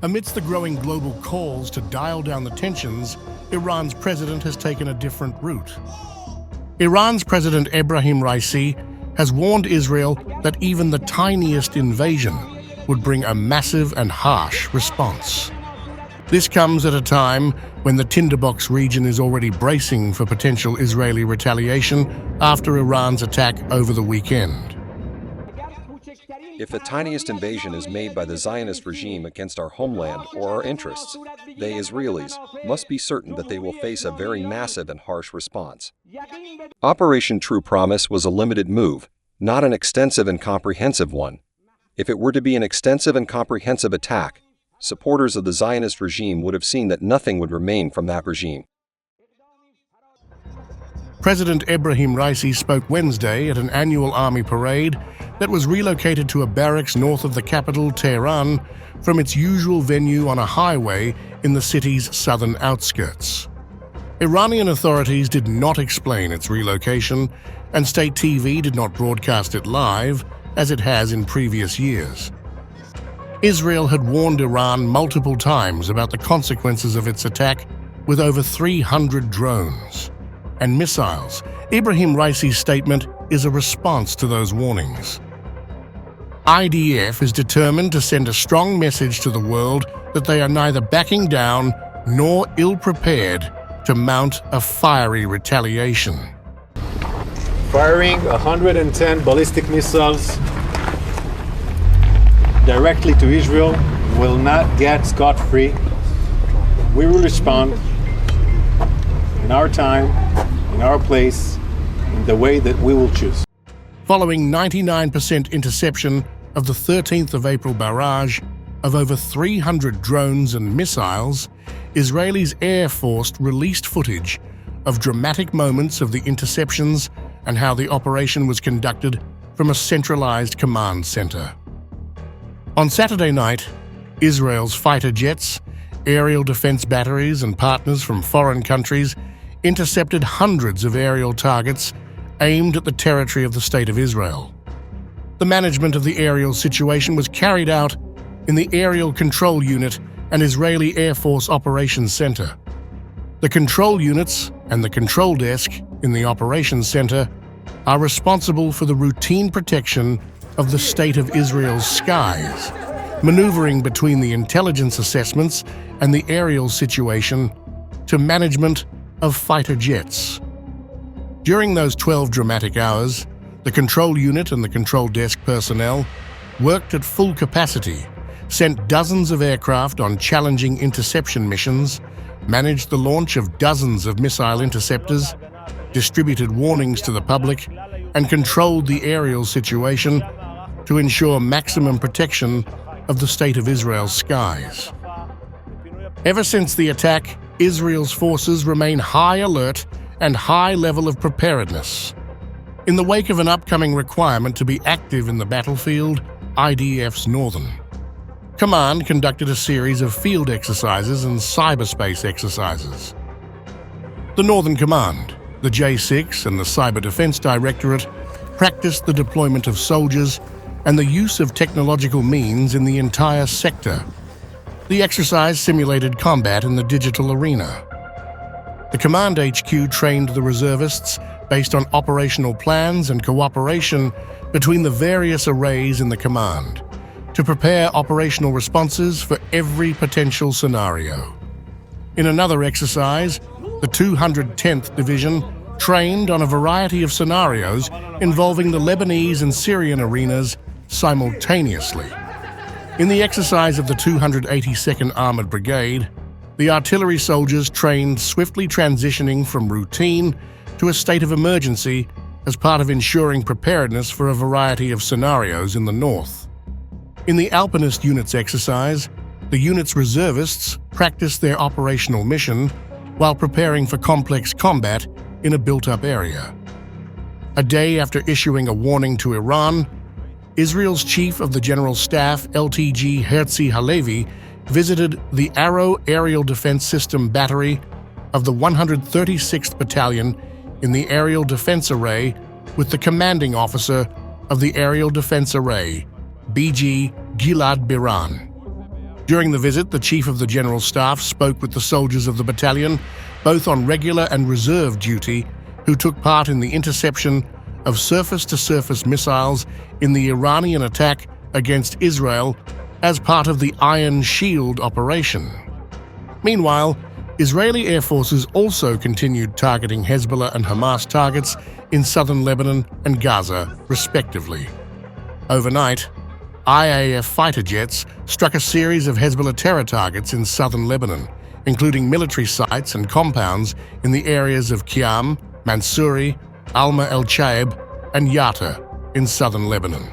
Amidst the growing global calls to dial down the tensions, Iran's president has taken a different route. Iran's President Ebrahim Raisi has warned Israel that even the tiniest invasion would bring a massive and harsh response. This comes at a time when the tinderbox region is already bracing for potential Israeli retaliation after Iran's attack over the weekend. If the tiniest invasion is made by the Zionist regime against our homeland or our interests, they, Israelis, must be certain that they will face a very massive and harsh response. Operation True Promise was a limited move, not an extensive and comprehensive one. If it were to be an extensive and comprehensive attack, supporters of the Zionist regime would have seen that nothing would remain from that regime. President Ebrahim Raisi spoke Wednesday at an annual army parade that was relocated to a barracks north of the capital, Tehran, from its usual venue on a highway in the city's southern outskirts. Iranian authorities did not explain its relocation, and state TV did not broadcast it live, as it has in previous years. Israel had warned Iran multiple times about the consequences of its attack, with over 300 drones and missiles. Ebrahim Raisi's statement is a response to those warnings. IDF is determined to send a strong message to the world that they are neither backing down nor ill-prepared to mount a fiery retaliation. Firing 110 ballistic missiles directly to Israel will not get scot-free. We will respond in our time, in our place, in the way that we will choose. Following 99% interception of the 13th of April barrage of over 300 drones and missiles, Israel's Air Force released footage of dramatic moments of the interceptions and how the operation was conducted from a centralized command center. On Saturday night, Israel's fighter jets, aerial defense batteries, and partners from foreign countries intercepted hundreds of aerial targets aimed at the territory of the State of Israel. The management of the aerial situation was carried out in the Aerial Control Unit and Israeli Air Force Operations Center. The control units and the control desk in the Operations Center are responsible for the routine protection of the State of Israel's skies, maneuvering between the intelligence assessments and the aerial situation to management of fighter jets. During those 12 dramatic hours, the control unit and the control desk personnel worked at full capacity, sent dozens of aircraft on challenging interception missions, managed the launch of dozens of missile interceptors, distributed warnings to the public, and controlled the aerial situation to ensure maximum protection of the State of Israel's skies. Ever since the attack, Israel's forces remain high alert and high level of preparedness. In the wake of an upcoming requirement to be active in the battlefield, IDF's Northern Command conducted a series of field exercises and cyberspace exercises. The Northern Command, the J6 and the Cyber Defense Directorate practiced the deployment of soldiers and the use of technological means in the entire sector. The exercise simulated combat in the digital arena. The Command HQ trained the reservists based on operational plans and cooperation between the various arrays in the command to prepare operational responses for every potential scenario. In another exercise, the 210th Division trained on a variety of scenarios involving the Lebanese and Syrian arenas simultaneously. In the exercise of the 282nd Armored Brigade, the artillery soldiers trained swiftly transitioning from routine to a state of emergency as part of ensuring preparedness for a variety of scenarios in the north. In the Alpinist Unit's exercise, the unit's reservists practiced their operational mission while preparing for complex combat in a built-up area. A day after issuing a warning to Iran, Israel's Chief of the General Staff, LTG Herzi Halevi, visited the Arrow Aerial Defense System Battery of the 136th Battalion in the Aerial Defense Array with the commanding officer of the Aerial Defense Array, BG Gilad Biran. During the visit, the Chief of the General Staff spoke with the soldiers of the battalion, both on regular and reserve duty, who took part in the interception of surface-to-surface missiles in the Iranian attack against Israel as part of the Iron Shield operation. Meanwhile, Israeli air forces also continued targeting Hezbollah and Hamas targets in southern Lebanon and Gaza, respectively. Overnight, IAF fighter jets struck a series of Hezbollah terror targets in southern Lebanon, including military sites and compounds in the areas of Qiyam, Mansouri, Alma el-Chaib, and Yatta in southern Lebanon.